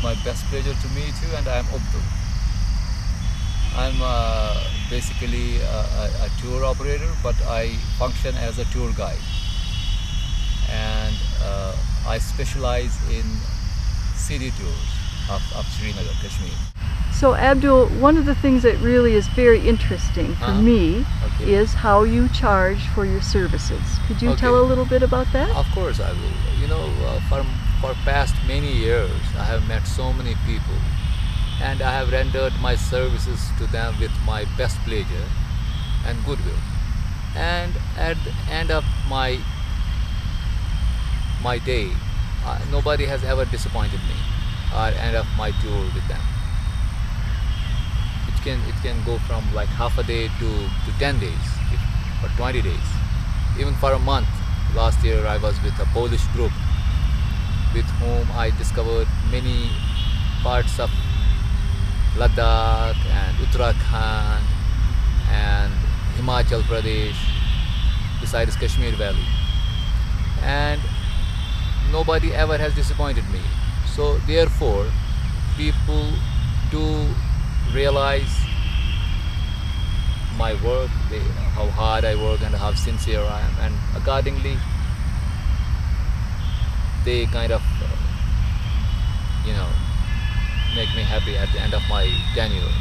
my best pleasure to meet you, and I am Abdul. I'm basically a tour operator, but I function as a tour guide, and I specialize in city tours of Srinagar, Kashmir. So Abdul, one of the things that really is very interesting for me is how you charge for your services. Could you tell a little bit about that? Of course I will. You know, for past many years I have met so many people, and I have rendered my services to them with my best pleasure and goodwill. And at the end of my day, nobody has ever disappointed me or end of my tour with them. It can go from like half a day to 10 days or 20 days, even for a month. Last year I was with a Polish group with whom I discovered many parts of Ladakh and Uttarakhand and Himachal Pradesh besides Kashmir Valley, and nobody ever has disappointed me. So therefore people do realize my work, how hard I work and how sincere I am, and accordingly they kind of make me happy at the end of my tenure.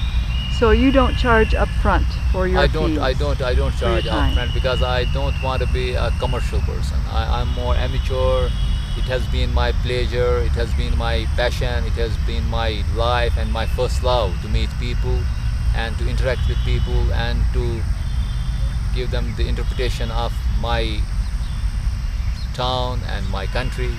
So you don't charge up front for your fees? I don't charge up front because I don't want to be a commercial person. I'm more amateur. It has been my pleasure, it has been my passion, it has been my life and my first love to meet people and to interact with people and to give them the interpretation of my town and my country.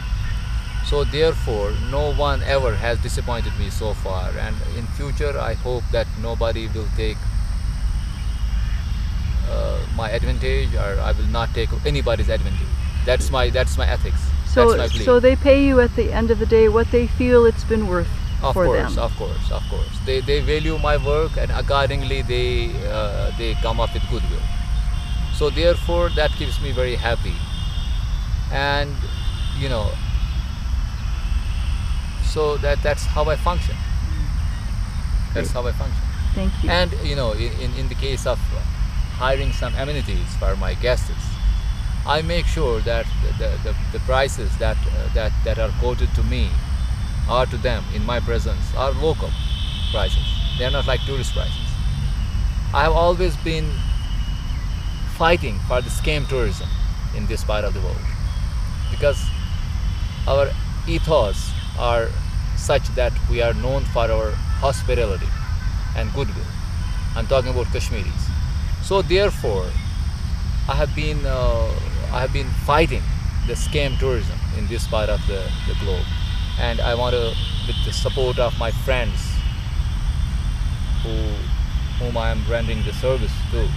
So therefore no one ever has disappointed me so far, and in future I hope that nobody will take my advantage, or I will not take anybody's advantage. That's my ethics. So they pay you at the end of the day what they feel it's been worth for them. Of course. They value my work, and accordingly they come up with goodwill. So therefore that keeps me very happy, and so that's how I function. That's how I function. Thank you. And in the case of hiring some amenities for my guests, I make sure that the prices that are quoted to me or to them in my presence are local prices. They are not like tourist prices. I have always been fighting for the scam tourism in this part of the world, because our ethos are such that we are known for our hospitality and goodwill. I'm talking about Kashmiris. So therefore I have been fighting the scam tourism in this part of the globe, and I want to, with the support of my friends whom I am rendering the service to,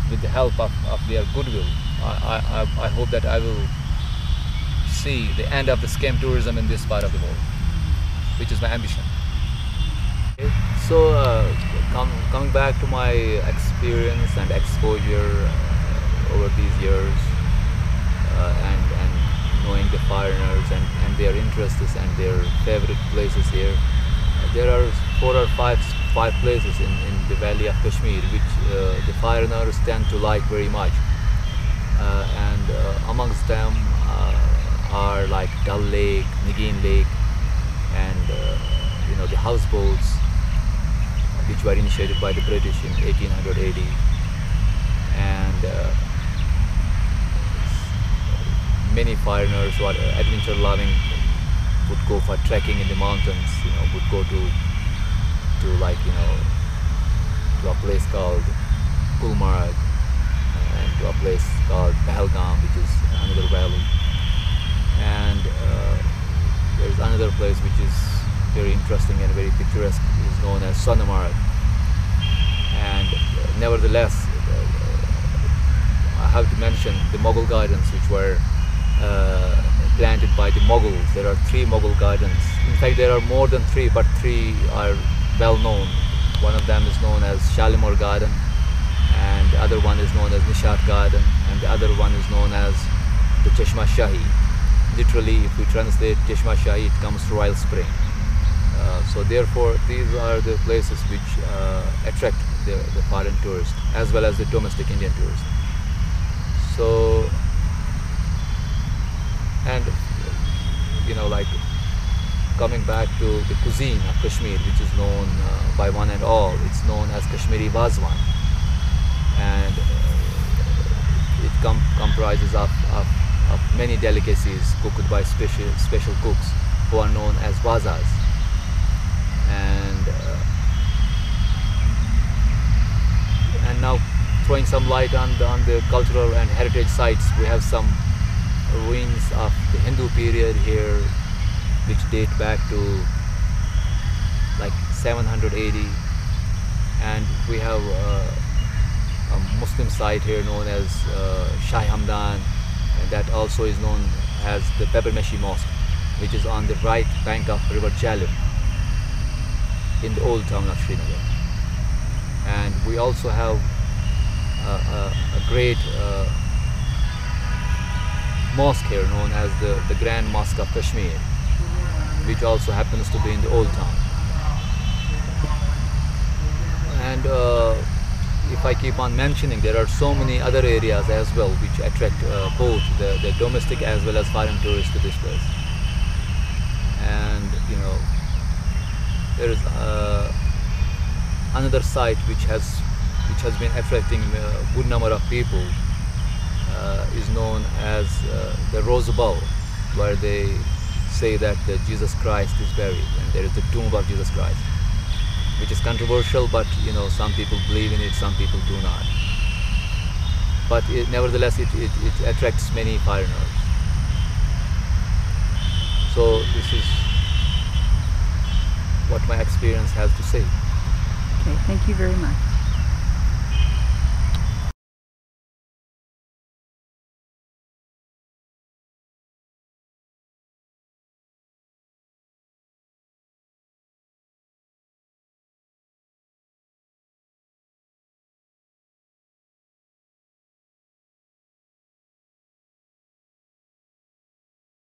with the help of their goodwill, I hope that I will see the end of the scam tourism in this part of the world, which is my ambition. Okay. So coming back to my experience and exposure over these years, and knowing the foreigners and their interests and their favorite places here, there are 4 or 5 places in the valley of Kashmir which the foreigners tend to like very much, and amongst them are like Dal Lake, Nagin Lake, and the houseboats which were initiated by the British in 1880, and many foreigners who are adventure loving would go for trekking in the mountains, would go to a place called Gulmarg, and to a place called Pahalgam, which is another valley, and there's another place which is very interesting and very picturesque, is known as Srinagar. And nevertheless, I have to mention the Mughal gardens, which were planted by the Mughals. There are 3 Mughal gardens. In fact, there are more than 3, but 3 are well known. One of them is known as Shalimar Garden, and the other one is known as Nishat Garden, and the other one is known as the Chashma Shahi. Literally, if we translate Chashma Shahi, it comes to Royal Spring. So therefore, these are the places which attract the foreign tourists as well as the domestic Indian tourists. So, and like coming back to the cuisine of Kashmir, which is known by one and all, it's known as Kashmiri Wazwan, and it comprises of many delicacies cooked by special cooks who are known as wazas. And now throwing some light on the cultural and heritage sites, we have some ruins of the Hindu period here, which date back to like 780, and we have a Muslim site here known as Shah Hamdan, and that also is known as the Bebermeshi Mosque, which is on the right bank of River Jhelum in the old town of Srinagar. And we also have a great mosque here known as the Grand Mosque of Kashmir, which also happens to be in the old town. And if I keep on mentioning, there are so many other areas as well which attract both the domestic as well as foreign tourists to this place. And there is another site which has been attracting a good number of people, is known as the Rose Bowl, where they say that Jesus Christ is buried, and there is the tomb of Jesus Christ, which is controversial, but some people believe in it, some people do not. But nevertheless, it attracts many foreigners. So this is what my experience has to say. Okay, thank you very much.